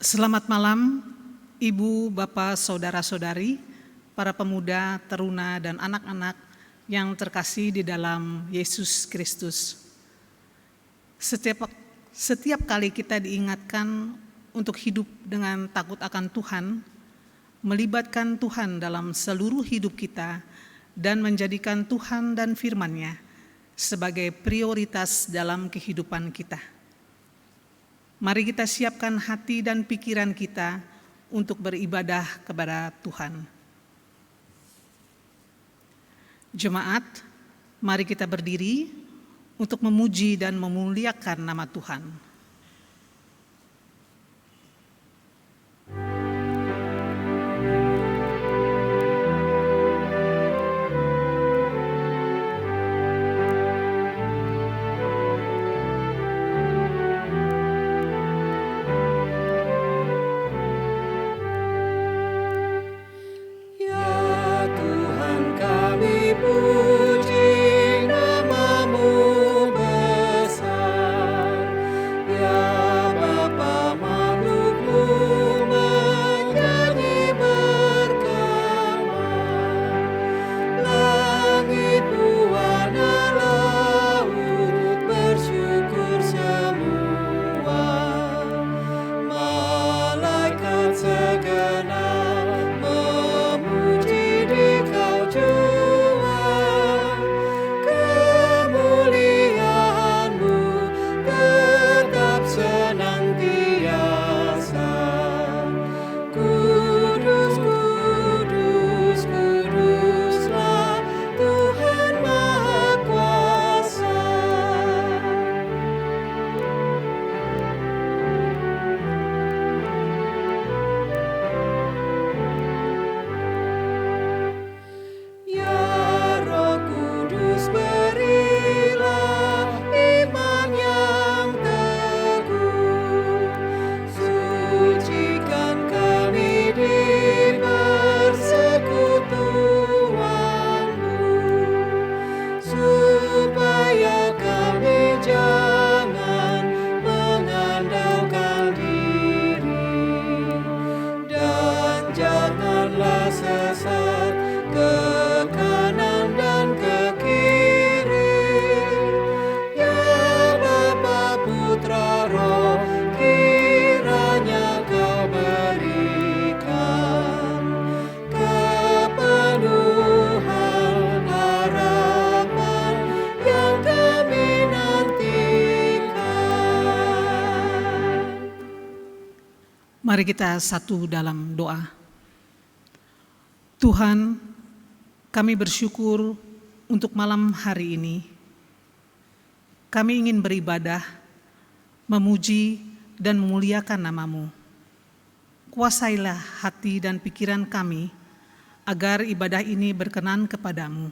Selamat malam, Ibu, Bapak, Saudara-saudari, para pemuda, teruna, dan anak-anak yang terkasih di dalam Yesus Kristus. Setiap kali kita diingatkan untuk hidup dengan takut akan Tuhan, melibatkan Tuhan dalam seluruh hidup kita, dan menjadikan Tuhan dan firman-Nya sebagai prioritas dalam kehidupan kita. Mari kita siapkan hati dan pikiran kita untuk beribadah kepada Tuhan. Jemaat, mari kita berdiri untuk memuji dan memuliakan nama Tuhan. Mari kita satu dalam doa. Tuhan, kami bersyukur untuk malam hari ini. Kami ingin beribadah, memuji dan memuliakan nama-Mu. Kuasailah hati dan pikiran kami agar ibadah ini berkenan kepadamu.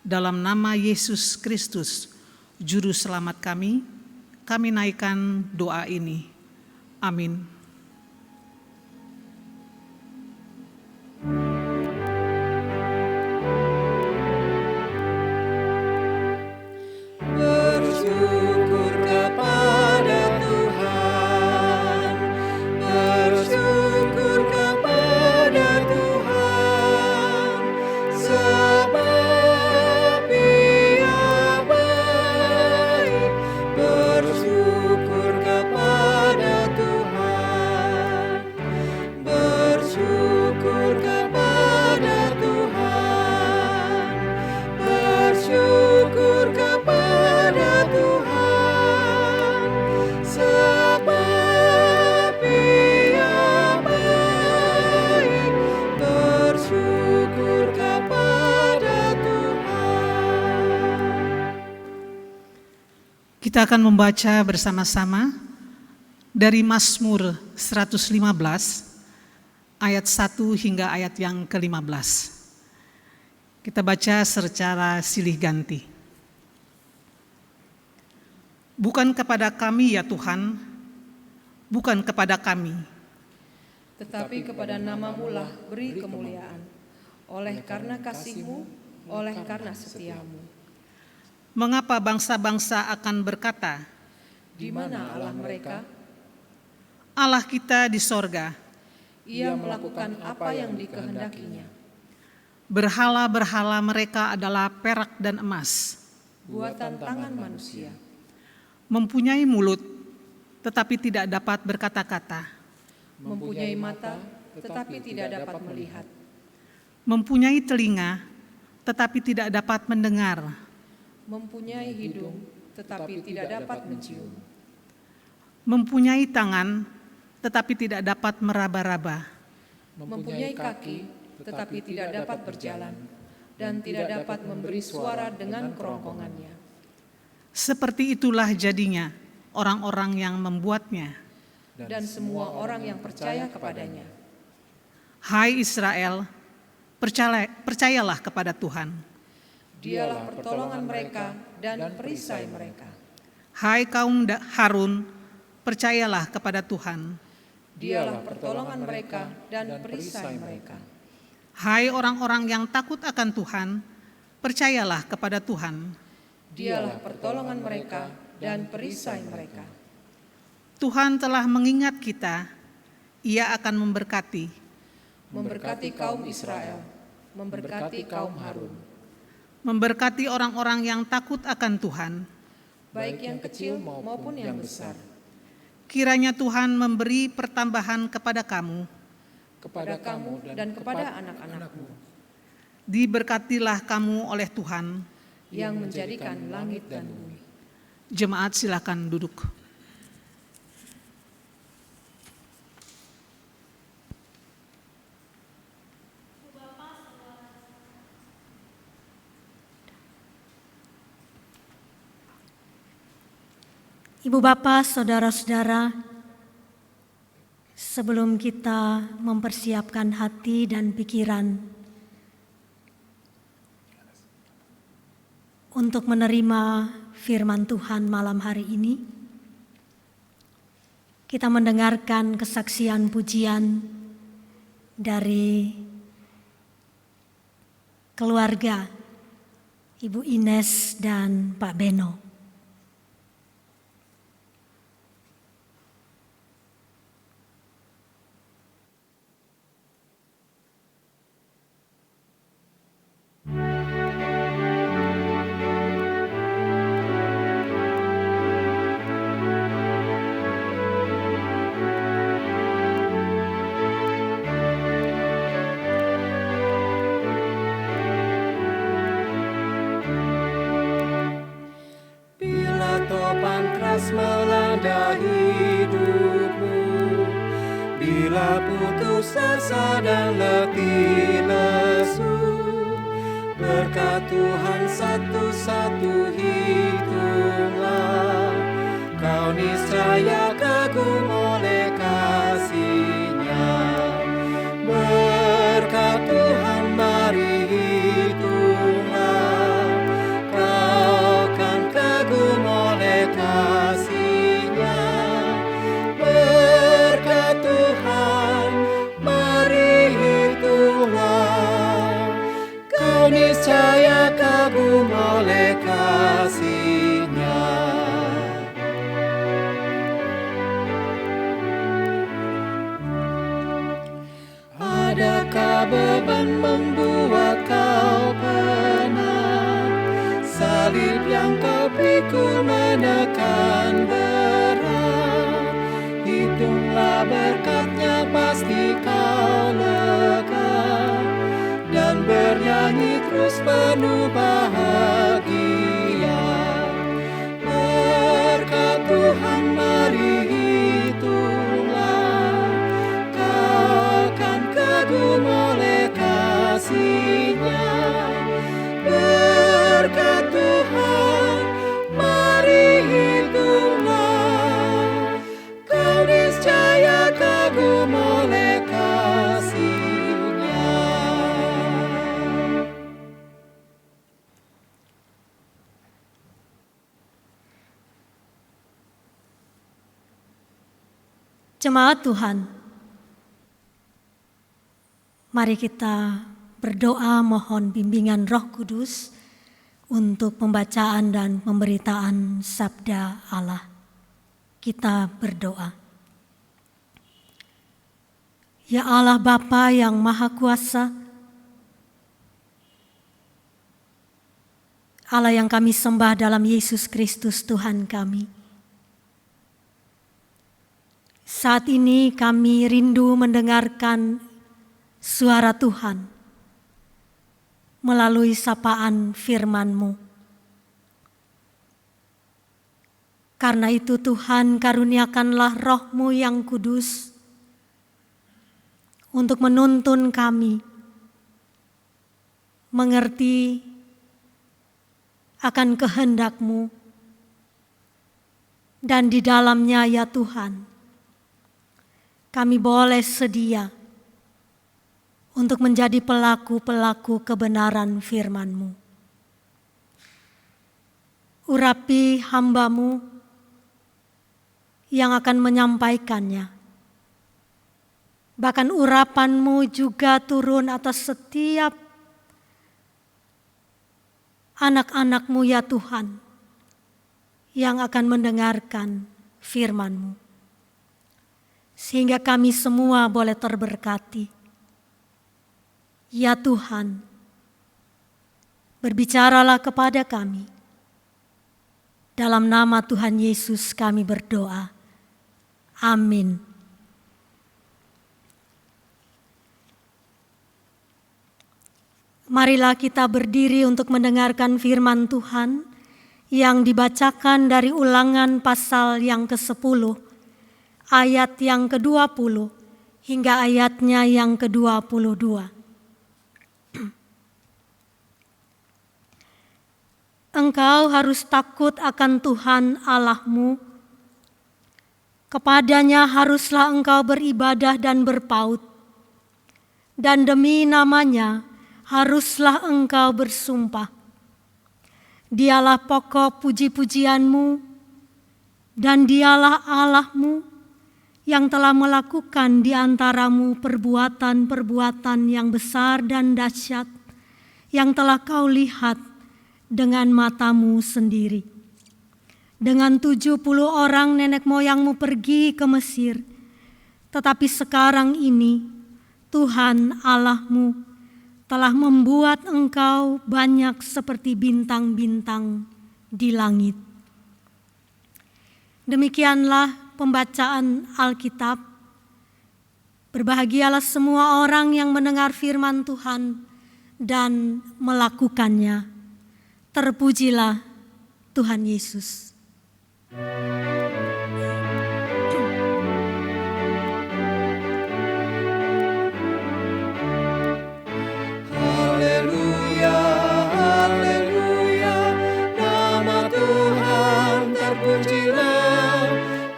Dalam nama Yesus Kristus, Juru Selamat kami naikkan doa ini. Amin. Bersyukur kepada Tuhan, bersyukur kepada Tuhan, sebab Ia baik. Bersyukur kepada Tuhan, bersyukur kepada Tuhan, bersyukur kepada Tuhan, sebab Ia baik. Bersyukur kepada Tuhan. Kita akan membaca bersama-sama dari Mazmur 115 ayat 1 hingga ayat yang ke-15. Kita baca secara silih ganti. Bukan kepada kami ya Tuhan, bukan kepada kami, tetapi kepada nama-Mu lah beri kemuliaan, oleh karena kasih-Mu, oleh karena setia-Mu. Mengapa bangsa-bangsa akan berkata, Di mana Allah mereka? Allah kita di sorga. Ia melakukan apa yang dikehendakinya. Berhala-berhala mereka adalah perak dan emas, Buatan tangan manusia. mempunyai mulut, tetapi tidak dapat berkata-kata, Mempunyai mata, tetapi tidak dapat melihat. mempunyai telinga, tetapi tidak dapat mendengar, Mempunyai hidung, tetapi tidak dapat mencium. mempunyai tangan, tetapi tidak dapat meraba-raba, Mempunyai kaki, tetapi tidak dapat berjalan, dan tidak dapat memberi suara dengan kerongkongannya. seperti itulah jadinya orang-orang yang membuatnya. Dan semua orang yang percaya kepadanya. Hai Israel, percayalah kepada Tuhan. Dialah pertolongan mereka dan perisai mereka. Hai kaum Harun, percayalah kepada Tuhan. Dialah pertolongan mereka dan perisai mereka. Hai orang-orang yang takut akan Tuhan, percayalah kepada Tuhan. Dialah pertolongan mereka dan perisai mereka. Tuhan telah mengingat kita, Ia akan memberkati. Memberkati kaum Israel, memberkati kaum Harun, Memberkati orang-orang yang takut akan Tuhan. baik yang kecil maupun yang besar. Kiranya Tuhan memberi pertambahan kepada kamu. Kepada kamu dan kepada anak-anakmu, Diberkatilah kamu oleh Tuhan. yang menjadikan langit dan bumi. Jemaat silakan duduk. Ibu bapak, saudara-saudara, sebelum kita mempersiapkan hati dan pikiran untuk menerima firman Tuhan malam hari ini, kita mendengarkan kesaksian pujian dari keluarga Ibu Ines dan Pak Beno. Bila topan keras melanda hidupmu, bila putus asa dan letih lesu, berkat Tuhan satu-satu hitunglah, kau niscaya kagum oleh kasih-Nya. Berkat Tuhan mari hitunglah, kau kan kagum oleh kasih-Nya. Berkat Tuhan mari hitunglah, kau niscaya kagum oleh kasih-Nya. Adakah beban membuat kau penat? Salib yang kau pikul menekan berat. Hitunglah berkatnya pasti kau lega, dan bernyanyi terus penuh bahagia. Berkat Tuhan mari hitunglah, kau kan kagum oleh kasih-Nya. Berkat Tuhan mari hitunglah, kau niscaya kagum oleh kasih-Nya. Jemaat Tuhan, mari kita berdoa mohon bimbingan Roh Kudus untuk pembacaan dan pemberitaan sabda Allah. Kita berdoa. Ya Allah Bapa yang Maha Kuasa, Allah yang kami sembah dalam Yesus Kristus Tuhan kami. Saat ini kami rindu mendengarkan suara Tuhan melalui sapaan firman-Mu. Karena itu Tuhan, karuniakanlah Roh-Mu yang kudus untuk menuntun kami mengerti akan kehendak-Mu, dan di dalamnya ya Tuhan, kami boleh sedia untuk menjadi pelaku-pelaku kebenaran firman-Mu. Urapi hamba-Mu yang akan menyampaikannya. Bahkan urapan-Mu juga turun atas setiap anak-anak-Mu ya Tuhan, yang akan mendengarkan firman-Mu. Sehingga kami semua boleh terberkati. Ya Tuhan, berbicaralah kepada kami. Dalam nama Tuhan Yesus kami berdoa. Amin. Marilah kita berdiri untuk mendengarkan firman Tuhan yang dibacakan dari Ulangan pasal yang ke-10, ayat yang ke-20 hingga ayatnya yang ke-22. Engkau harus takut akan Tuhan Allah-Mu. Kepadanya haruslah engkau beribadah dan berpaut. Dan demi namanya haruslah engkau bersumpah. Dialah pokok puji-pujianmu, dan dialah Allah-Mu yang telah melakukan di antaramu perbuatan-perbuatan yang besar dan dahsyat yang telah kau lihat dengan matamu sendiri. Dengan 70 orang nenek moyangmu pergi ke Mesir, tetapi sekarang ini Tuhan Allah-Mu telah membuat engkau banyak seperti bintang-bintang di langit. Demikianlah pembacaan Alkitab. Berbahagialah semua orang yang mendengar firman Tuhan dan melakukannya. Terpujilah Tuhan Yesus. Haleluya, haleluya, nama Tuhan terpujilah.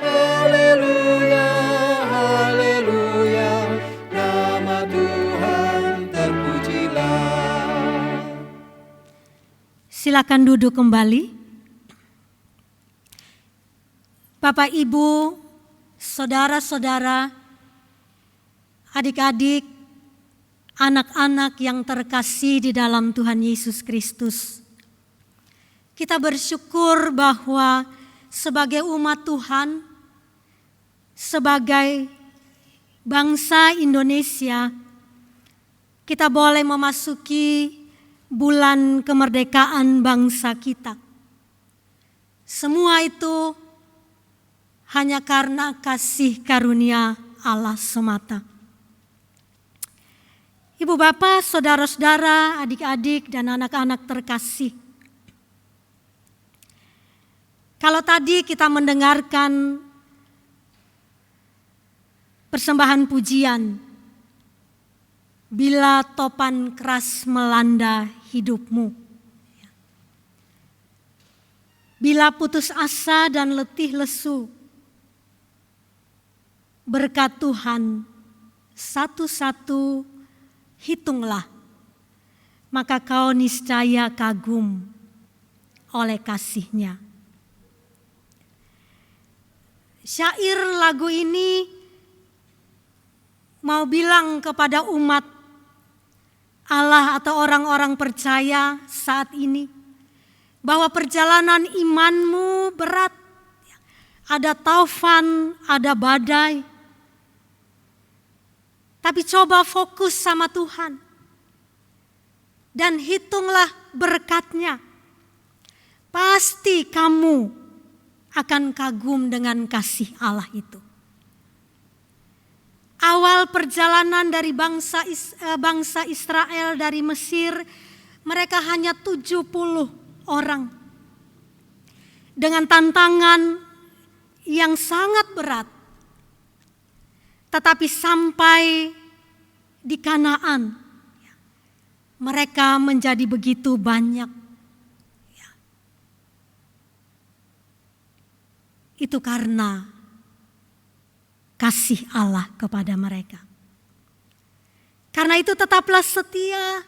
Haleluya, haleluya, nama Tuhan terpujilah. Silakan duduk kembali. Bapak, Ibu, saudara-saudara, adik-adik, anak-anak yang terkasih di dalam Tuhan Yesus Kristus. Kita bersyukur bahwa sebagai umat Tuhan, sebagai bangsa Indonesia, kita boleh memasuki bulan kemerdekaan bangsa kita. Semua itu hanya karena kasih karunia Allah semata. Ibu bapak, saudara-saudara, adik-adik, dan anak-anak terkasih. Kalau tadi kita mendengarkan persembahan pujian, bila topan keras melanda hidupmu, bila putus asa dan letih lesu, berkat Tuhan satu-satu hitunglah, maka kau niscaya kagum oleh kasih-Nya. Syair lagu ini mau bilang kepada umat Allah atau orang-orang percaya saat ini, bahwa perjalanan imanmu berat, ada taufan, ada badai. Tapi coba fokus sama Tuhan. Dan hitunglah berkatnya. Pasti kamu akan kagum dengan kasih Allah itu. Awal perjalanan dari bangsa Israel dari Mesir, mereka hanya 70 orang. Dengan tantangan yang sangat berat. Tetapi sampai di Kanaan, mereka menjadi begitu banyak. Itu karena kasih Allah kepada mereka. Karena itu tetaplah setia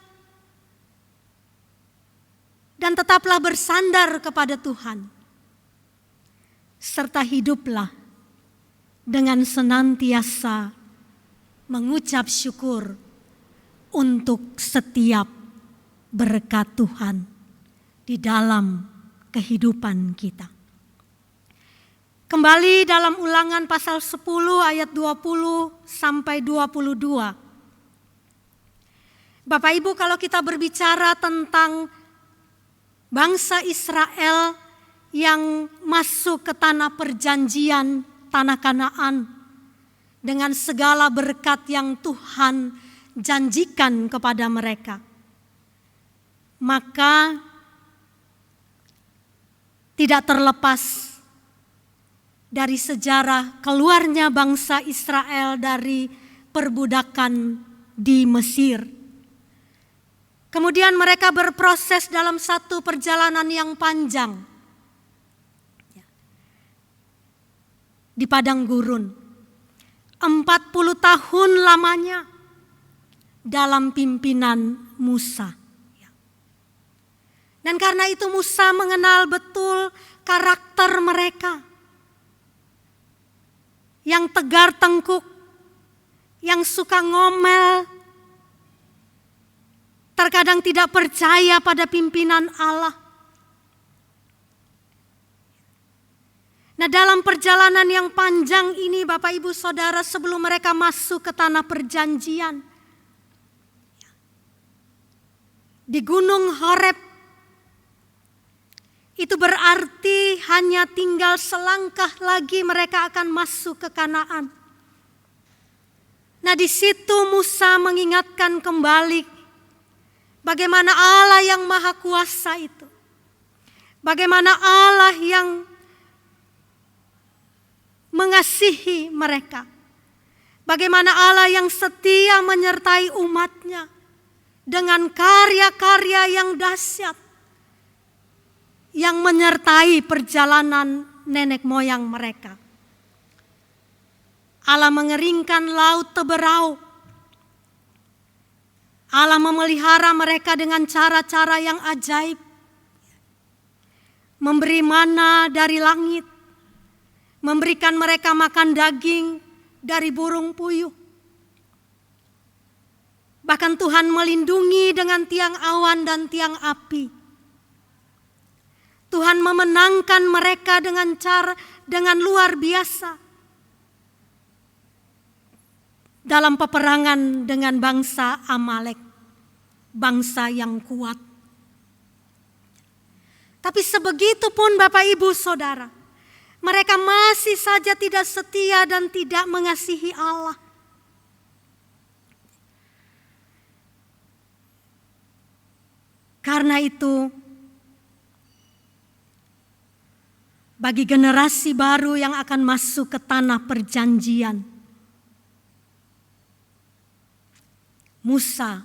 dan tetaplah bersandar kepada Tuhan. Serta hiduplah dengan senantiasa mengucap syukur untuk setiap berkat Tuhan di dalam kehidupan kita. Kembali dalam Ulangan pasal 10 ayat 20 sampai 22. Bapak Ibu, kalau kita berbicara tentang bangsa Israel yang masuk ke tanah perjanjian, tanah Kanaan, dengan segala berkat yang Tuhan janjikan kepada mereka, maka tidak terlepas dari sejarah keluarnya bangsa Israel dari perbudakan di Mesir. Kemudian mereka berproses dalam satu perjalanan yang panjang di padang gurun. 40 tahun lamanya dalam pimpinan Musa. Dan karena itu Musa mengenal betul karakter mereka. Yang tegar tengkuk, yang suka ngomel, terkadang tidak percaya pada pimpinan Allah. Nah, dalam perjalanan yang panjang ini Bapak Ibu Saudara, sebelum mereka masuk ke tanah perjanjian, di Gunung Horeb, itu berarti hanya tinggal selangkah lagi mereka akan masuk ke Kanaan. Nah, di situ Musa mengingatkan kembali bagaimana Allah yang Maha Kuasa itu. Bagaimana Allah yang mengasihi mereka. Bagaimana Allah yang setia menyertai umatnya dengan karya-karya yang dahsyat, yang menyertai perjalanan nenek moyang mereka. Allah mengeringkan laut Teberau. Allah memelihara mereka dengan cara-cara yang ajaib. Memberi mana dari langit. Memberikan mereka makan daging dari burung puyuh. Bahkan Tuhan melindungi dengan tiang awan dan tiang api. Tuhan memenangkan mereka dengan luar biasa dalam peperangan dengan bangsa Amalek, bangsa yang kuat. Tapi sebegitu pun Bapak Ibu Saudara, mereka masih saja tidak setia dan tidak mengasihi Allah. Karena itu, bagi generasi baru yang akan masuk ke tanah perjanjian, Musa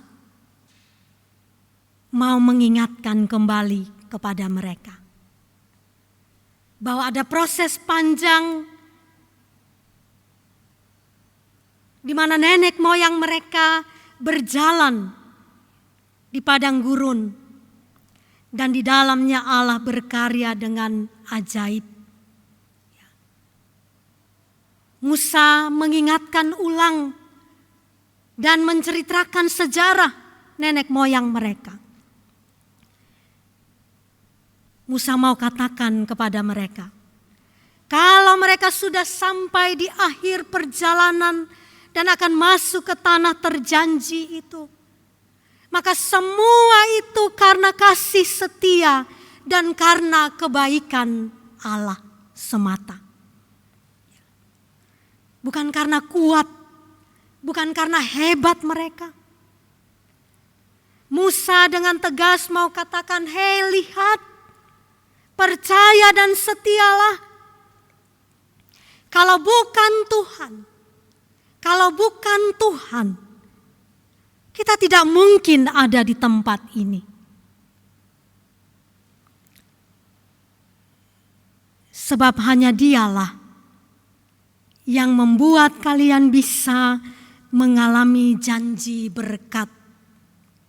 mau mengingatkan kembali kepada mereka bahwa ada proses panjang di mana nenek moyang mereka berjalan di padang gurun dan di dalamnya Allah berkarya dengan ajaib. Musa mengingatkan ulang dan menceritakan sejarah nenek moyang mereka. Musa mau katakan kepada mereka, kalau mereka sudah sampai di akhir perjalanan dan akan masuk ke tanah terjanji itu. Maka semua itu karena kasih setia dan karena kebaikan Allah semata. Bukan karena kuat, bukan karena hebat mereka. Musa dengan tegas mau katakan, hei lihat, percaya dan setialah. Kalau bukan Tuhan, kita tidak mungkin ada di tempat ini. Sebab hanya Dialah yang membuat kalian bisa mengalami janji berkat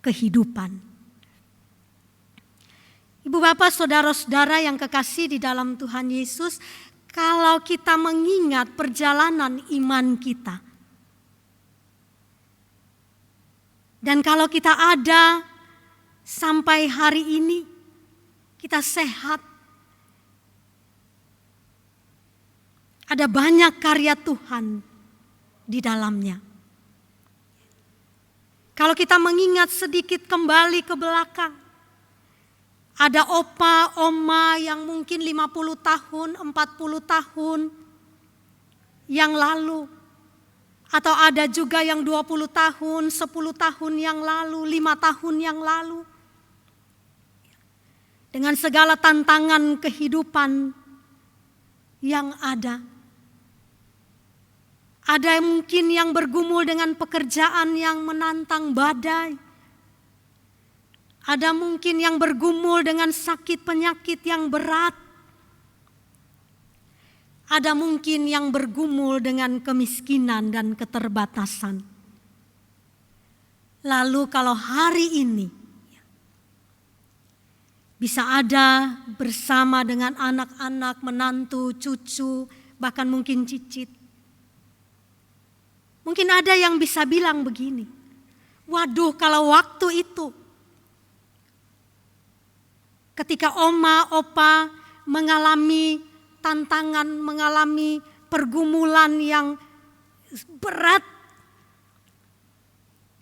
kehidupan. Ibu bapak saudara-saudara yang kekasih di dalam Tuhan Yesus, kalau kita mengingat perjalanan iman kita, dan kalau kita ada sampai hari ini, kita sehat, ada banyak karya Tuhan di dalamnya. Kalau kita mengingat sedikit kembali ke belakang, ada opa, oma yang mungkin 50 tahun, 40 tahun yang lalu. Atau ada juga yang 20 tahun, 10 tahun yang lalu, 5 tahun yang lalu. Dengan segala tantangan kehidupan yang ada. Ada mungkin yang bergumul dengan pekerjaan yang menantang badai. Ada mungkin yang bergumul dengan sakit penyakit yang berat. Ada mungkin yang bergumul dengan kemiskinan dan keterbatasan. Lalu kalau hari ini bisa ada bersama dengan anak-anak, menantu, cucu, bahkan mungkin cicit. Mungkin ada yang bisa bilang begini, waduh kalau waktu itu ketika oma, opa mengalami tantangan, mengalami pergumulan yang berat,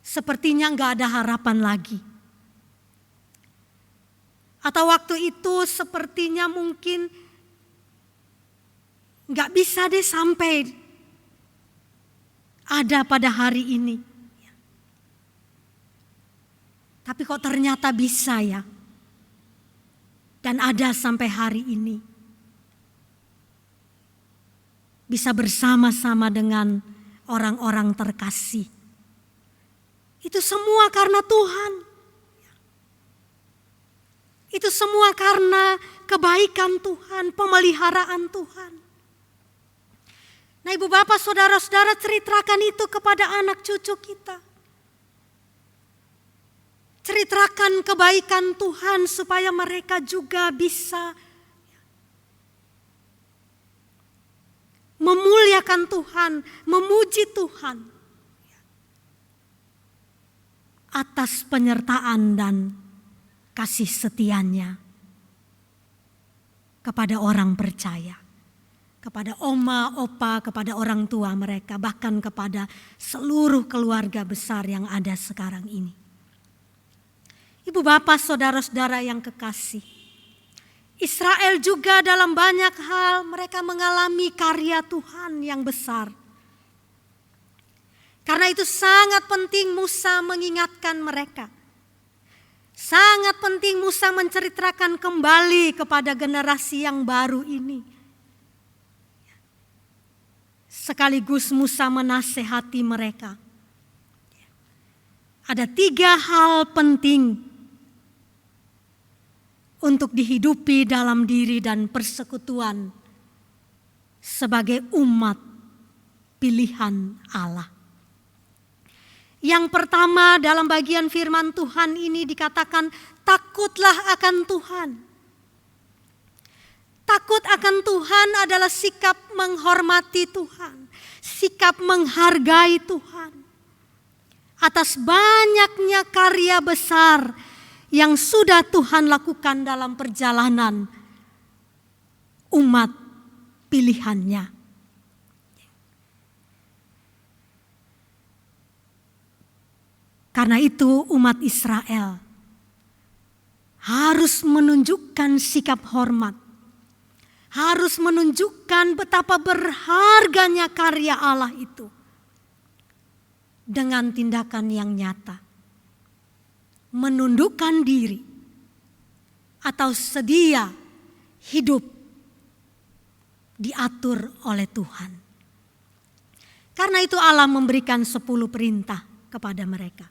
sepertinya gak ada harapan lagi. Atau waktu itu sepertinya mungkin gak bisa deh sampai ada pada hari ini. Tapi kok ternyata bisa ya. Dan ada sampai hari ini. Bisa bersama-sama dengan orang-orang terkasih. Itu semua karena Tuhan. Itu semua karena kebaikan Tuhan, pemeliharaan Tuhan. Nah ibu bapak saudara-saudara, ceritakan itu kepada anak cucu kita. Ceritakan kebaikan Tuhan supaya mereka juga bisa memuliakan Tuhan, memuji Tuhan atas penyertaan dan kasih setianya kepada orang percaya, kepada oma, opa, kepada orang tua mereka, bahkan kepada seluruh keluarga besar yang ada sekarang ini. Ibu bapak saudara-saudara yang kekasih, Israel juga dalam banyak hal mereka mengalami karya Tuhan yang besar. Karena itu sangat penting Musa mengingatkan mereka. Sangat penting Musa menceritakan kembali kepada generasi yang baru ini. Sekaligus Musa menasehati mereka. Ada 3 hal penting untuk dihidupi dalam diri dan persekutuan sebagai umat pilihan Allah. Yang pertama dalam bagian firman Tuhan ini dikatakan takutlah akan Tuhan. Takut akan Tuhan adalah sikap menghormati Tuhan, sikap menghargai Tuhan. Atas banyaknya karya besar yang sudah Tuhan lakukan dalam perjalanan umat pilihannya. Karena itu umat Israel harus menunjukkan sikap hormat, harus menunjukkan betapa berharganya karya Allah itu dengan tindakan yang nyata. Menundukkan diri atau sedia hidup diatur oleh Tuhan. Karena itu Allah memberikan 10 perintah kepada mereka.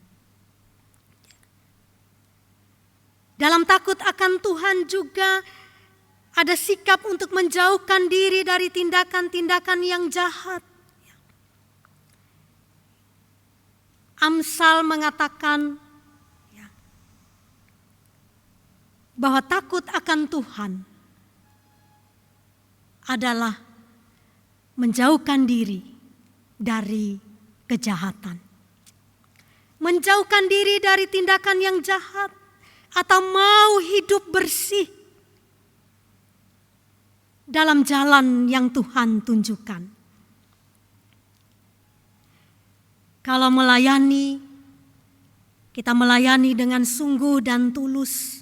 Dalam takut akan Tuhan juga ada sikap untuk menjauhkan diri dari tindakan-tindakan yang jahat. Amsal mengatakan bahwa takut akan Tuhan adalah menjauhkan diri dari kejahatan. Menjauhkan diri dari tindakan yang jahat atau mau hidup bersih dalam jalan yang Tuhan tunjukkan. Kalau melayani, kita melayani dengan sungguh dan tulus.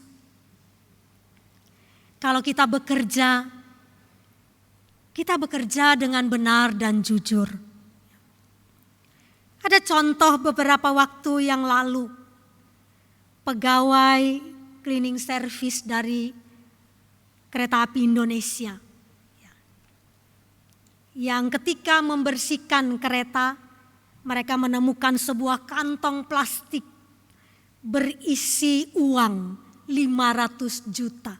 Kalau kita bekerja dengan benar dan jujur. Ada contoh beberapa waktu yang lalu, pegawai cleaning service dari Kereta Api Indonesia yang ketika membersihkan kereta, mereka menemukan sebuah kantong plastik berisi uang 500 juta.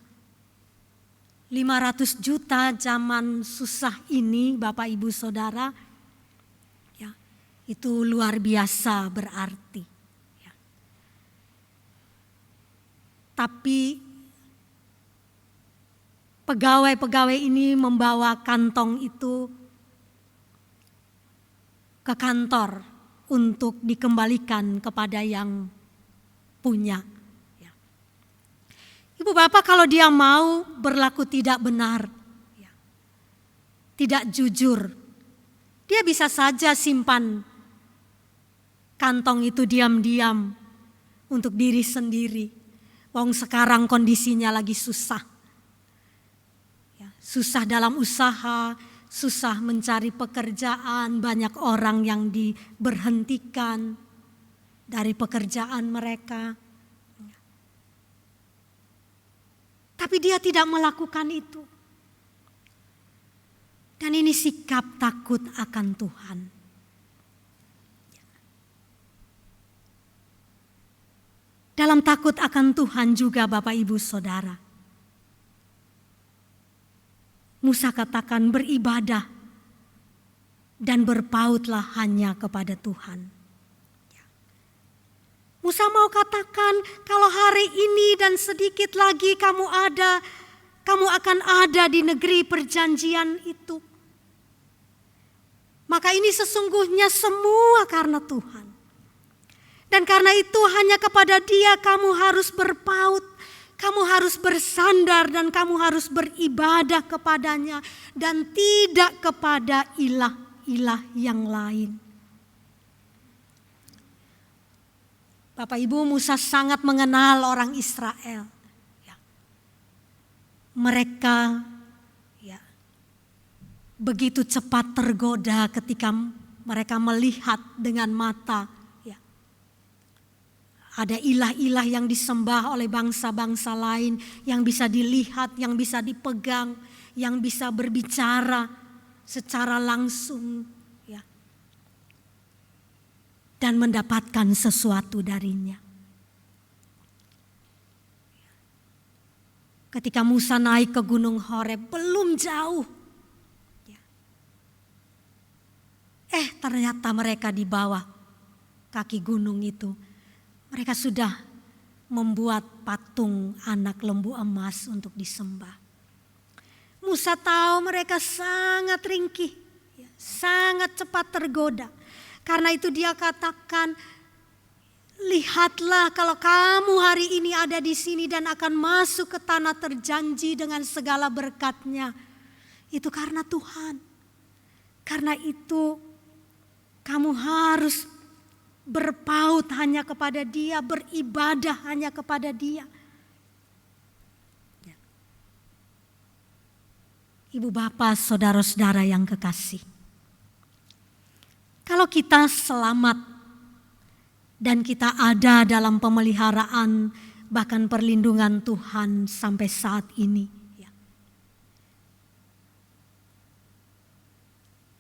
500 juta zaman susah ini, Bapak Ibu Saudara, ya, itu luar biasa berarti. Ya. Tapi pegawai-pegawai ini membawa kantong itu ke kantor untuk dikembalikan kepada yang punya. Ibu bapak kalau dia mau berlaku tidak benar, tidak jujur, dia bisa saja simpan kantong itu diam-diam untuk diri sendiri. Wong sekarang kondisinya lagi susah. Susah dalam usaha, susah mencari pekerjaan, banyak orang yang diberhentikan dari pekerjaan mereka. Tapi dia tidak melakukan itu. Dan ini sikap takut akan Tuhan. Dalam takut akan Tuhan juga Bapak Ibu Saudara. Musa katakan beribadah dan berpautlah hanya kepada Tuhan. Musa mau katakan kalau hari ini dan sedikit lagi kamu akan ada di negeri perjanjian itu. Maka ini sesungguhnya semua karena Tuhan. Dan karena itu hanya kepada Dia kamu harus berpaut, kamu harus bersandar dan kamu harus beribadah kepadanya dan tidak kepada ilah-ilah yang lain. Bapak Ibu, Musa sangat mengenal orang Israel. Mereka begitu cepat tergoda ketika mereka melihat dengan mata. Ada ilah-ilah yang disembah oleh bangsa-bangsa lain yang bisa dilihat, yang bisa dipegang, yang bisa berbicara secara langsung. Dan mendapatkan sesuatu darinya. Ketika Musa naik ke Gunung Horeb belum jauh. Ternyata mereka di bawah kaki gunung itu. Mereka sudah membuat patung anak lembu emas untuk disembah. Musa tahu mereka sangat ringkih, sangat cepat tergoda. Karena itu dia katakan, lihatlah kalau kamu hari ini ada di sini dan akan masuk ke tanah terjanji dengan segala berkatnya. Itu karena Tuhan. Karena itu kamu harus berpaut hanya kepada Dia, beribadah hanya kepada Dia. Ibu bapak, saudara-saudara yang kekasih, kalau kita selamat dan kita ada dalam pemeliharaan bahkan perlindungan Tuhan sampai saat ini, ya,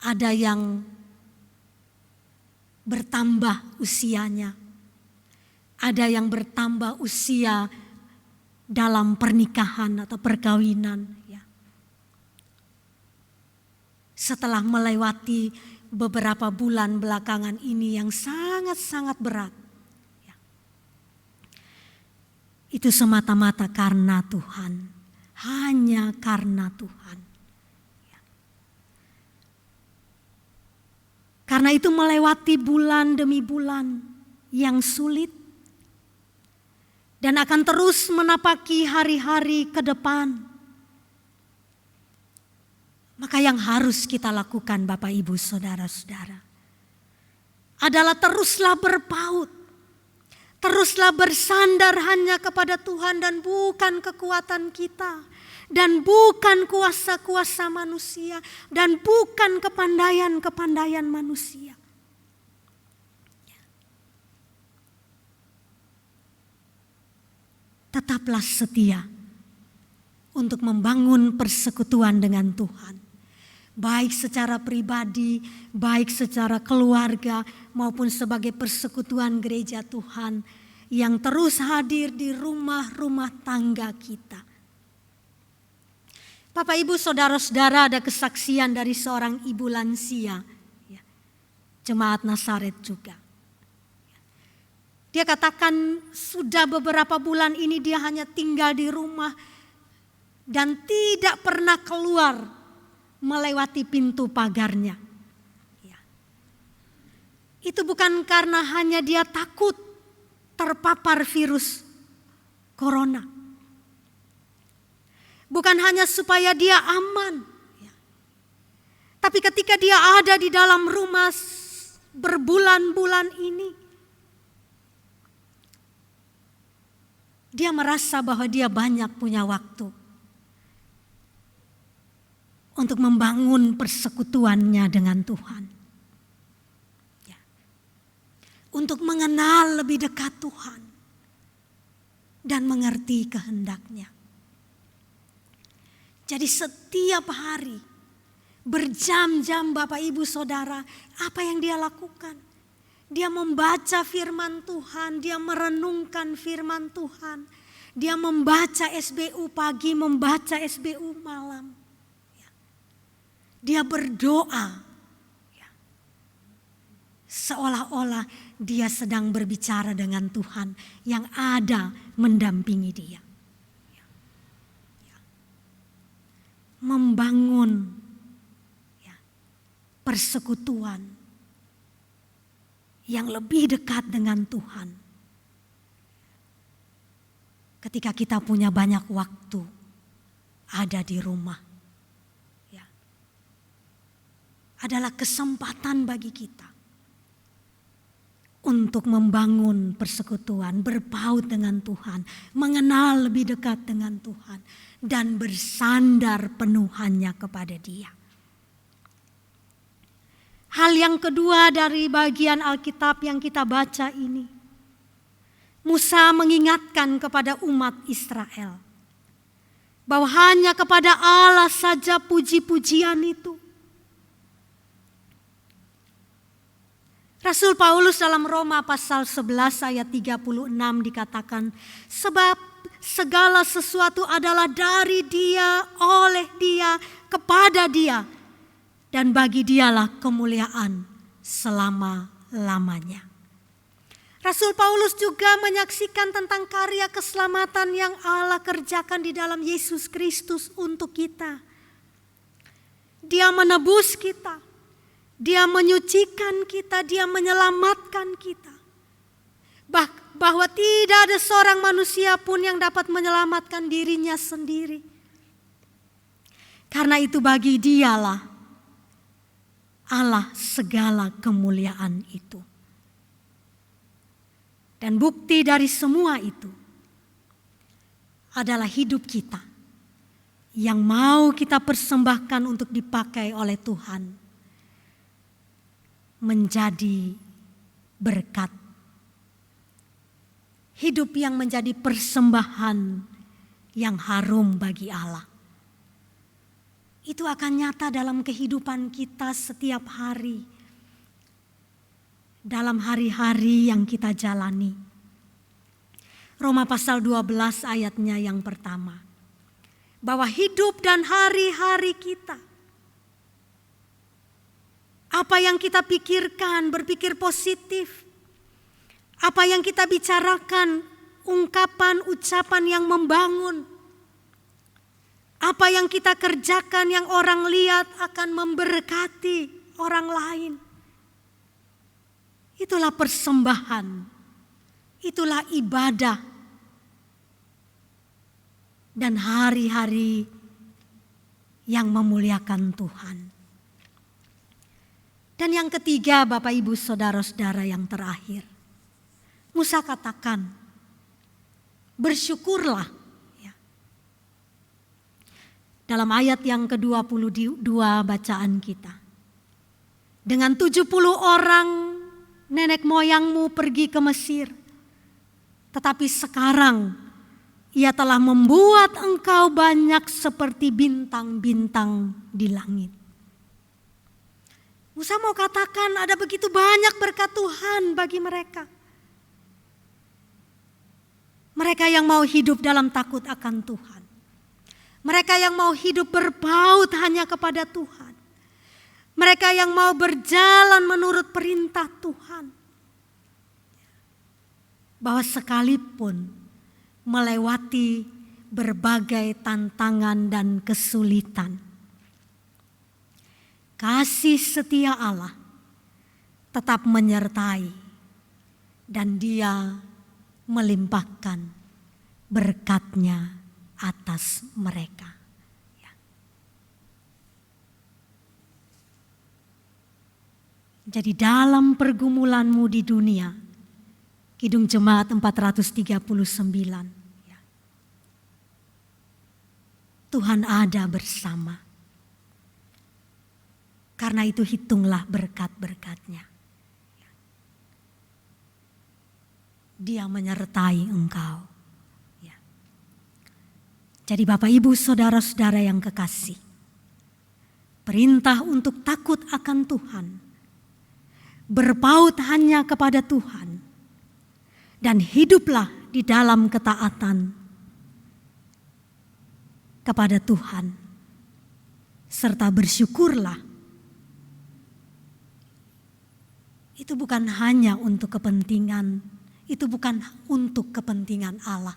ada yang bertambah usianya, ada yang bertambah usia dalam pernikahan atau perkawinan, ya. Setelah melewati beberapa bulan belakangan ini yang sangat-sangat berat, ya, itu semata-mata karena Tuhan, hanya karena Tuhan. Ya. Karena itu melewati bulan demi bulan yang sulit dan akan terus menapaki hari-hari ke depan. Maka yang harus kita lakukan Bapak Ibu Saudara-saudara adalah teruslah berpaut, teruslah bersandar hanya kepada Tuhan dan bukan kekuatan kita, dan bukan kuasa-kuasa manusia, dan bukan kepandaian-kepandaian manusia. Tetaplah setia untuk membangun persekutuan dengan Tuhan. Baik secara pribadi, baik secara keluarga, maupun sebagai persekutuan gereja Tuhan yang terus hadir di rumah-rumah tangga kita. Bapak Ibu Saudara-saudara, ada kesaksian dari seorang ibu lansia, ya, jemaat Nazaret juga. Dia katakan sudah beberapa bulan ini dia hanya tinggal di rumah dan tidak pernah keluar melewati pintu pagarnya. Ya. Itu bukan karena hanya dia takut terpapar virus corona. Bukan hanya supaya dia aman. Ya. Tapi ketika dia ada di dalam rumah berbulan-bulan ini, dia merasa bahwa dia banyak punya waktu untuk membangun persekutuannya dengan Tuhan. Ya. Untuk mengenal lebih dekat Tuhan dan mengerti kehendak-Nya. Jadi setiap hari, berjam-jam Bapak Ibu Saudara, apa yang dia lakukan? Dia membaca firman Tuhan, dia merenungkan firman Tuhan. Dia membaca SBU pagi, membaca SBU malam. Dia berdoa, ya, seolah-olah dia sedang berbicara dengan Tuhan yang ada mendampingi dia. Ya. Ya. Membangun, ya, persekutuan yang lebih dekat dengan Tuhan. Ketika kita punya banyak waktu ada di rumah, adalah kesempatan bagi kita untuk membangun persekutuan, berpaut dengan Tuhan, mengenal lebih dekat dengan Tuhan, dan bersandar penuh hanya kepada Dia. Hal yang kedua dari bagian Alkitab yang kita baca ini, Musa mengingatkan kepada umat Israel bahwa hanya kepada Allah saja puji-pujian itu. Rasul Paulus dalam Roma pasal 11 ayat 36 dikatakan, sebab segala sesuatu adalah dari Dia, oleh Dia, kepada Dia, dan bagi Dialah kemuliaan selama-lamanya. Rasul Paulus juga menyaksikan tentang karya keselamatan yang Allah kerjakan di dalam Yesus Kristus untuk kita. Dia menebus kita. Dia menyucikan kita, Dia menyelamatkan kita. Bahwa tidak ada seorang manusia pun yang dapat menyelamatkan dirinya sendiri. Karena itu bagi Dialah Allah segala kemuliaan itu. Dan bukti dari semua itu adalah hidup kita yang mau kita persembahkan untuk dipakai oleh Tuhan menjadi berkat. Hidup yang menjadi persembahan yang harum bagi Allah. Itu akan nyata dalam kehidupan kita setiap hari. Dalam hari-hari yang kita jalani. Roma pasal 12 ayatnya yang pertama. Bahwa hidup dan hari-hari kita. Apa yang kita pikirkan, berpikir positif. Apa yang kita bicarakan, ungkapan, ucapan yang membangun. Apa yang kita kerjakan yang orang lihat akan memberkati orang lain. Itulah persembahan, itulah ibadah. Dan hari-hari yang memuliakan Tuhan. Dan yang ketiga, Bapak Ibu Saudara-saudara, yang terakhir. Musa katakan, bersyukurlah. Ya. Dalam ayat yang ke-22 bacaan kita. Dengan 70 orang nenek moyangmu pergi ke Mesir. Tetapi sekarang ia telah membuat engkau banyak seperti bintang-bintang di langit. Musa mau katakan ada begitu banyak berkat Tuhan bagi mereka. Mereka yang mau hidup dalam takut akan Tuhan. Mereka yang mau hidup berpaut hanya kepada Tuhan. Mereka yang mau berjalan menurut perintah Tuhan. Bahwa sekalipun melewati berbagai tantangan dan kesulitan, kasih setia Allah tetap menyertai dan Dia melimpahkan berkat-Nya atas mereka. Ya. Jadi dalam pergumulanmu di dunia, Kidung Jemaat 439, ya, Tuhan ada bersama. Karena itu hitunglah berkat-berkat-Nya. Dia menyertai engkau. Ya. Jadi Bapak Ibu Saudara-saudara yang kekasih. Perintah untuk takut akan Tuhan. Berpaut hanya kepada Tuhan. Dan hiduplah di dalam ketaatan kepada Tuhan. Serta bersyukurlah. Itu bukan hanya untuk kepentingan, itu bukan untuk kepentingan Allah.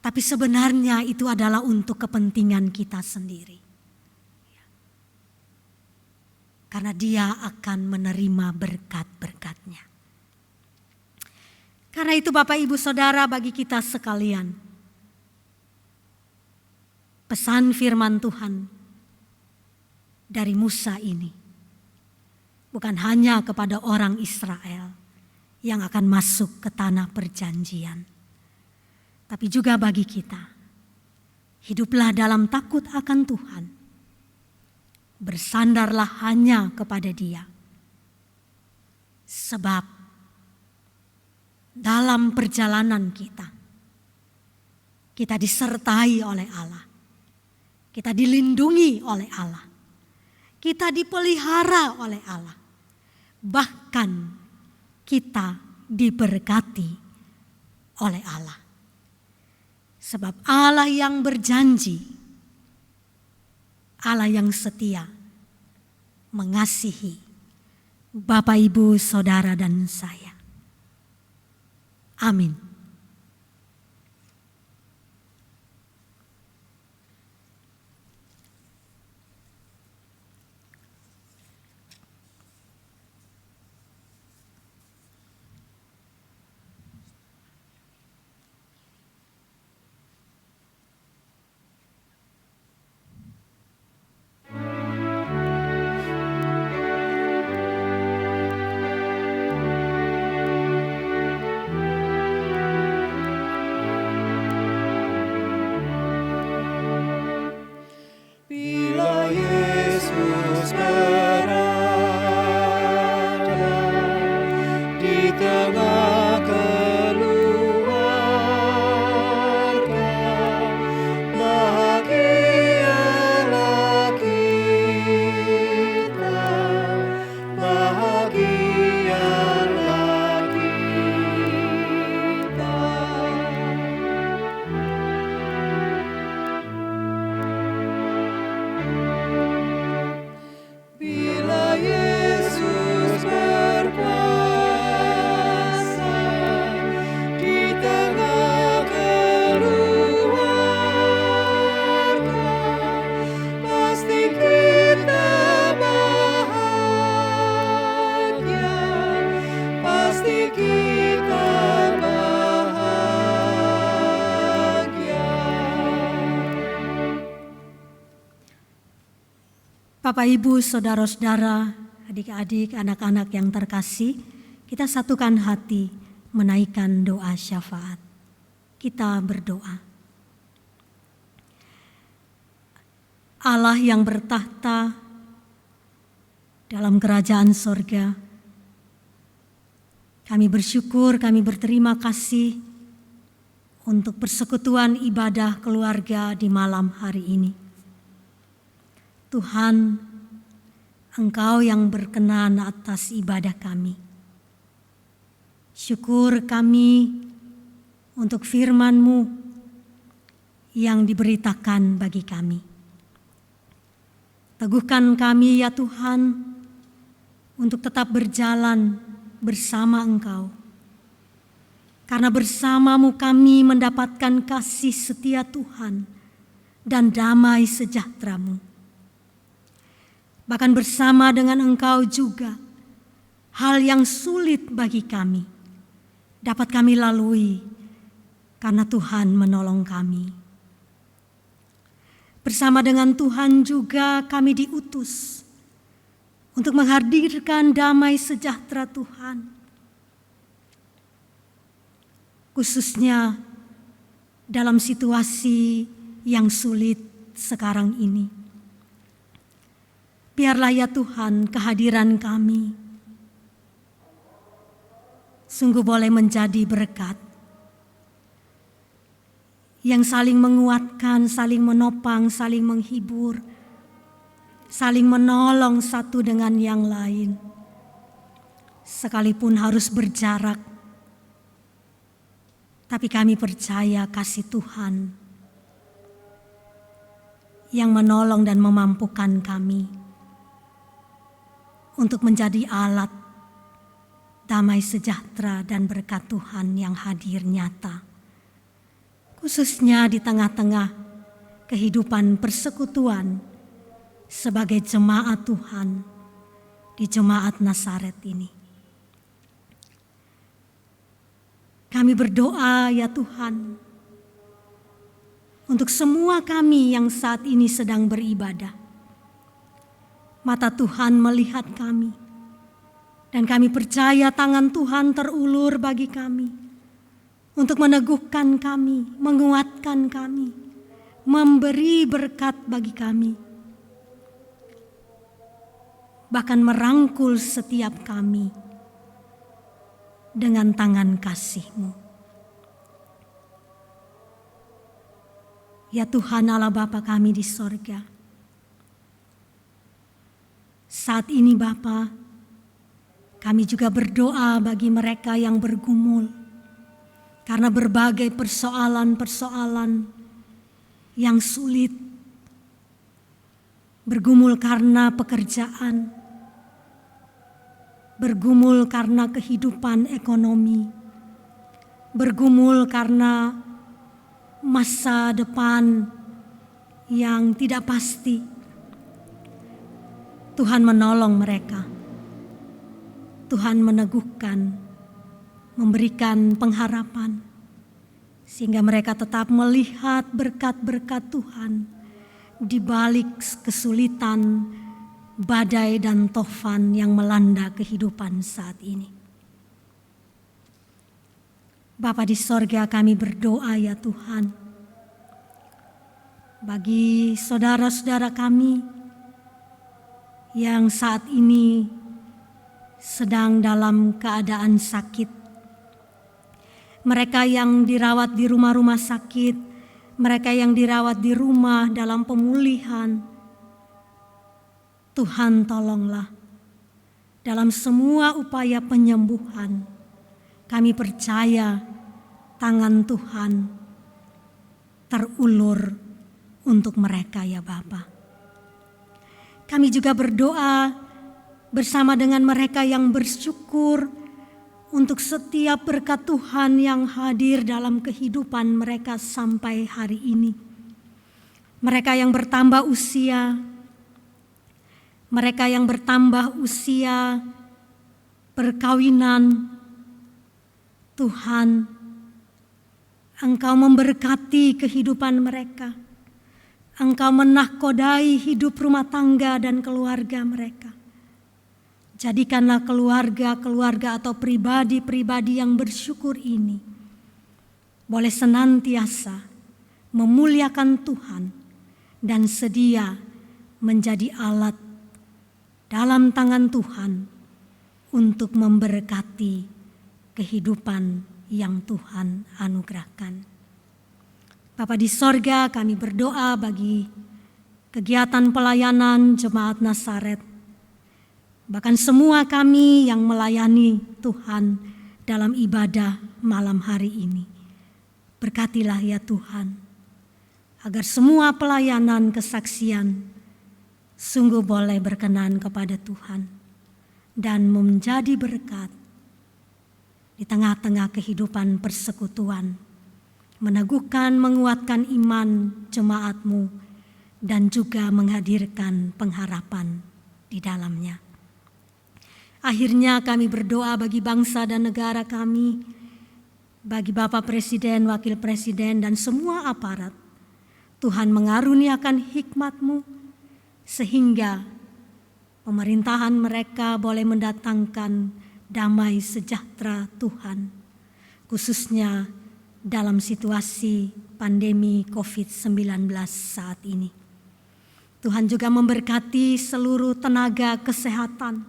Tapi sebenarnya itu adalah untuk kepentingan kita sendiri. Karena Dia akan menerima berkat-berkat-Nya. Karena itu Bapak Ibu Saudara, bagi kita sekalian, pesan firman Tuhan dari Musa ini bukan hanya kepada orang Israel yang akan masuk ke tanah perjanjian, tapi juga bagi kita. Hiduplah dalam takut akan Tuhan. Bersandarlah hanya kepada Dia. Sebab dalam perjalanan kita disertai oleh Allah. Kita dilindungi oleh Allah. Kita dipelihara oleh Allah. Bahkan kita diberkati oleh Allah. Sebab Allah yang berjanji, Allah yang setia, mengasihi Bapak, Ibu, Saudara, dan saya. Amin. Bapak, Ibu, saudara-saudara, adik-adik, anak-anak yang terkasih, kita satukan hati menaikkan doa syafaat. Kita berdoa. Allah yang bertahta dalam kerajaan sorga, kami bersyukur, kami berterima kasih untuk persekutuan ibadah keluarga di malam hari ini. Tuhan, Engkau yang berkenan atas ibadah kami. Syukur kami untuk firman-Mu yang diberitakan bagi kami. Teguhkan kami ya Tuhan untuk tetap berjalan bersama Engkau. Karena bersama-Mu kami mendapatkan kasih setia Tuhan dan damai sejahtera-Mu. Bahkan bersama dengan Engkau juga, hal yang sulit bagi kami dapat kami lalui karena Tuhan menolong kami. Bersama dengan Tuhan juga kami diutus untuk menghadirkan damai sejahtera Tuhan. Khususnya dalam situasi yang sulit sekarang ini. Biarlah ya Tuhan kehadiran kami sungguh boleh menjadi berkat yang saling menguatkan, saling menopang, saling menghibur, saling menolong satu dengan yang lain. Sekalipun harus berjarak, tapi kami percaya kasih Tuhan yang menolong dan memampukan kami untuk menjadi alat damai sejahtera dan berkat Tuhan yang hadir nyata. Khususnya di tengah-tengah kehidupan persekutuan sebagai jemaat Tuhan di Jemaat Nazaret ini. Kami berdoa ya Tuhan untuk semua kami yang saat ini sedang beribadah. Mata Tuhan melihat kami, dan kami percaya tangan Tuhan terulur bagi kami untuk meneguhkan kami, menguatkan kami, memberi berkat bagi kami, bahkan merangkul setiap kami dengan tangan kasih-Mu. Ya Tuhan Allah Bapa kami di sorga, saat ini Bapa, kami juga berdoa bagi mereka yang bergumul karena berbagai persoalan-persoalan yang sulit. Bergumul karena pekerjaan, bergumul karena kehidupan ekonomi, bergumul karena masa depan yang tidak pasti. Tuhan menolong mereka, Tuhan meneguhkan, memberikan pengharapan, sehingga mereka tetap melihat berkat-berkat Tuhan di balik kesulitan, badai dan tofan yang melanda kehidupan saat ini. Bapa di sorga, kami berdoa ya Tuhan, bagi saudara-saudara kami yang saat ini sedang dalam keadaan sakit. Mereka yang dirawat di rumah-rumah sakit, mereka yang dirawat di rumah dalam pemulihan. Tuhan tolonglah dalam semua upaya penyembuhan. Kami percaya tangan Tuhan terulur untuk mereka ya Bapa. Kami juga berdoa bersama dengan mereka yang bersyukur untuk setiap berkat Tuhan yang hadir dalam kehidupan mereka sampai hari ini. Mereka yang bertambah usia, mereka yang bertambah usia perkawinan, Tuhan, Engkau memberkati kehidupan mereka. Engkau menahkodai hidup rumah tangga dan keluarga mereka. Jadikanlah keluarga-keluarga atau pribadi-pribadi yang bersyukur ini boleh senantiasa memuliakan Tuhan dan sedia menjadi alat dalam tangan Tuhan untuk memberkati kehidupan yang Tuhan anugerahkan. Bapa di sorga, kami berdoa bagi kegiatan pelayanan Jemaat Nazaret, bahkan semua kami yang melayani Tuhan dalam ibadah malam hari ini. Berkatilah ya Tuhan, agar semua pelayanan kesaksian sungguh boleh berkenan kepada Tuhan dan menjadi berkat di tengah-tengah kehidupan persekutuan, meneguhkan, menguatkan iman jemaat-Mu, dan juga menghadirkan pengharapan di dalamnya. Akhirnya kami berdoa bagi bangsa dan negara kami, bagi Bapak Presiden, Wakil Presiden, dan semua aparat. Tuhan mengaruniakan hikmat-Mu, sehingga pemerintahan mereka boleh mendatangkan damai sejahtera Tuhan, khususnya dalam situasi pandemi COVID-19 saat ini. Tuhan juga memberkati seluruh tenaga kesehatan,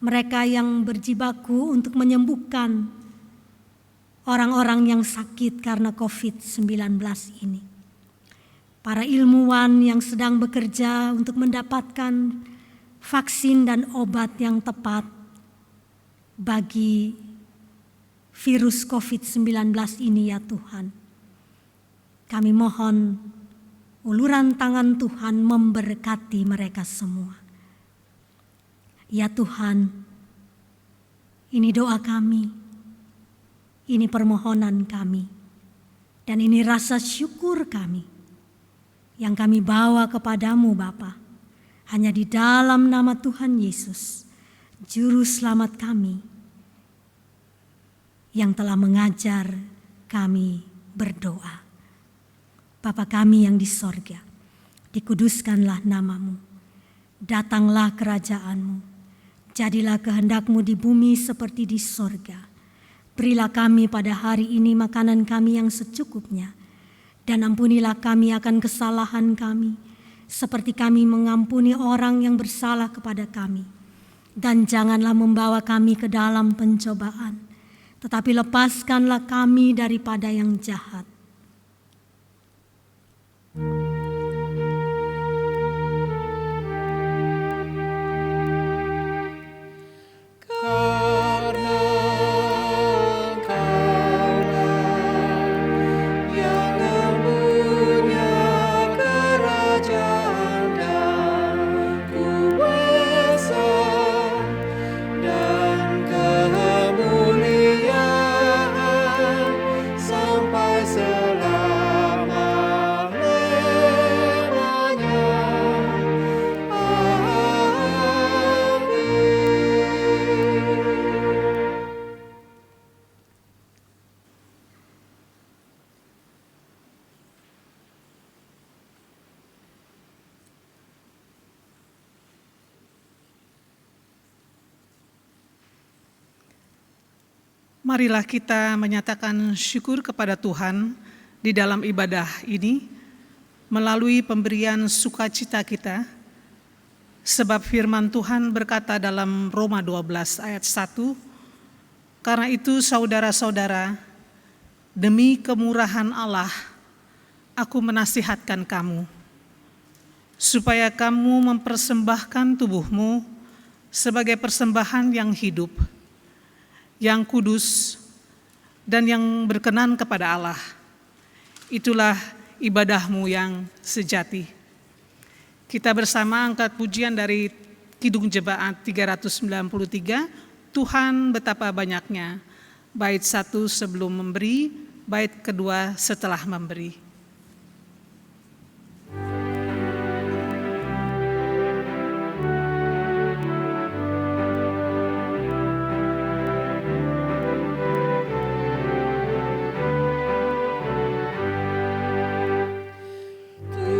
mereka yang berjibaku untuk menyembuhkan orang-orang yang sakit karena COVID-19 ini. Para ilmuwan yang sedang bekerja untuk mendapatkan vaksin dan obat yang tepat bagi virus COVID-19 ini ya Tuhan. Kami mohon uluran tangan Tuhan memberkati mereka semua. Ya Tuhan, ini doa kami, ini permohonan kami, dan ini rasa syukur kami yang kami bawa kepadamu Bapa, hanya di dalam nama Tuhan Yesus, Juru Selamat kami, yang telah mengajar kami berdoa. Bapa kami yang di sorga, dikuduskanlah nama-Mu, datanglah kerajaan-Mu, jadilah kehendak-Mu di bumi seperti di sorga. Berilah kami pada hari ini makanan kami yang secukupnya, dan ampunilah kami akan kesalahan kami, seperti kami mengampuni orang yang bersalah kepada kami. Dan janganlah membawa kami ke dalam pencobaan, tetapi lepaskanlah kami daripada yang jahat. Karena Engkaulah yang mempunyai kerajaan dan kuasa dan kemuliaan sampai selama-lamanya. Marilah kita menyatakan syukur kepada Tuhan di dalam ibadah ini melalui pemberian sukacita kita, sebab firman Tuhan berkata dalam Roma 12 ayat 1, "Karena itu saudara-saudara, demi kemurahan Allah, aku menasihatkan kamu, supaya kamu mempersembahkan tubuhmu sebagai persembahan yang hidup, yang kudus, dan yang berkenan kepada Allah. Itulah ibadahmu yang sejati." Kita bersama angkat pujian dari Kidung Jemaat 393, Tuhan betapa banyaknya, bait 1 sebelum memberi, bait kedua setelah memberi. Tuhan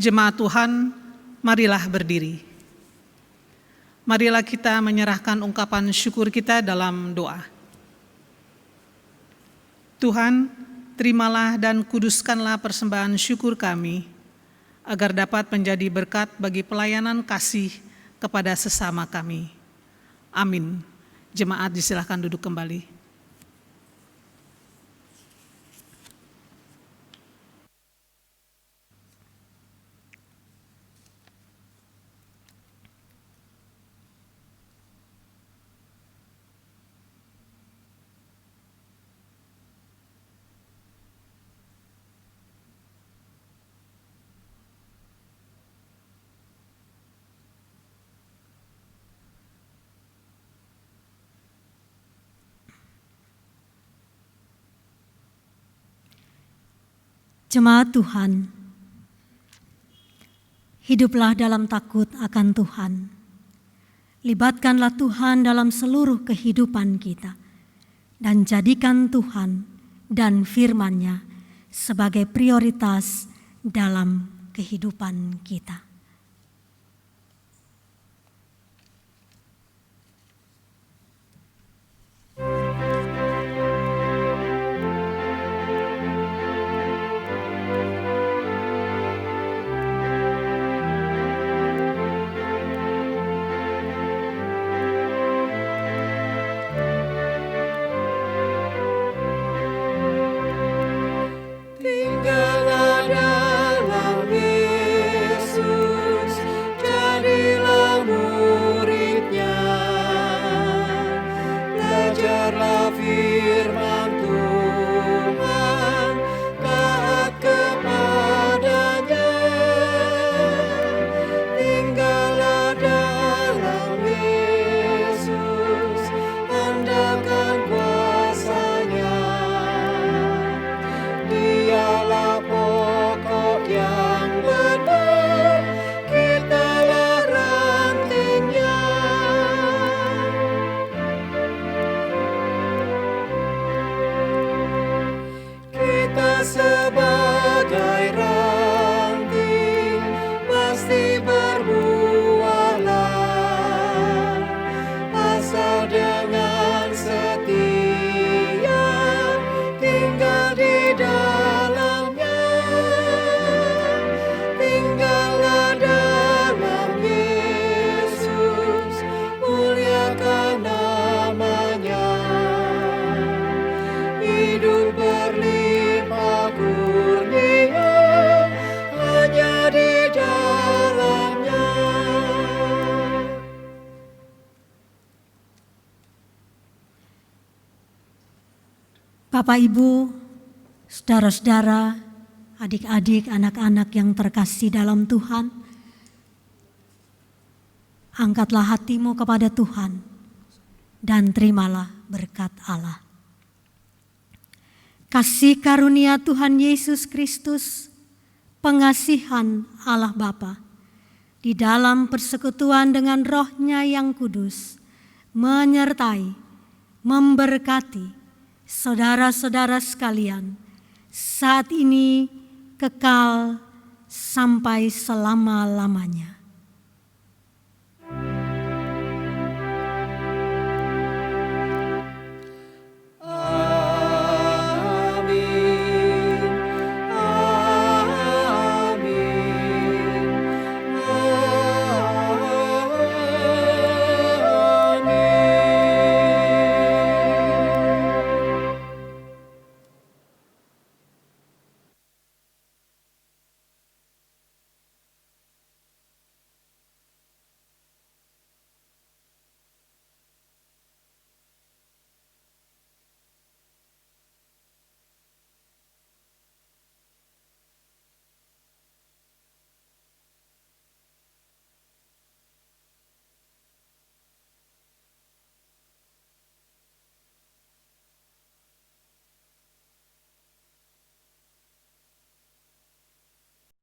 Jemaat Tuhan, marilah berdiri. Marilah kita menyerahkan ungkapan syukur kita dalam doa. Tuhan, terimalah dan kuduskanlah persembahan syukur kami, agar dapat menjadi berkat bagi pelayanan kasih kepada sesama kami. Amin. Jemaat disilahkan duduk kembali. Jemaat Tuhan, hiduplah dalam takut akan Tuhan. Libatkanlah Tuhan dalam seluruh kehidupan kita, dan jadikan Tuhan dan firman-Nya sebagai prioritas dalam kehidupan kita. Tinggallah dalam Yesus, jadilah murid-Nya. Belajarlah firman Tuhan, taat kepadanya. Tinggallah dalam Yesus, andalkan kuasa-Nya. Dialah pokok yang benar, kitalah rantingnya. Kita sebagai ranting pasti berbuahlah, asal dengan setia tinggal di dalamnya. Tinggallah dalam Yesus, muliakan nama-Nya. Hidup berlimpah kurnia hanya di dalamnya. Bapak, Ibu, saudara-saudara, adik-adik, anak-anak yang terkasih dalam Tuhan, angkatlah hatimu kepada Tuhan dan terimalah berkat Allah. Kasih karunia Tuhan Yesus Kristus, pengasihan Allah Bapa, di dalam persekutuan dengan Roh-Nya yang kudus, menyertai, memberkati saudara-saudara sekalian, saat ini kekal sampai selama-lamanya.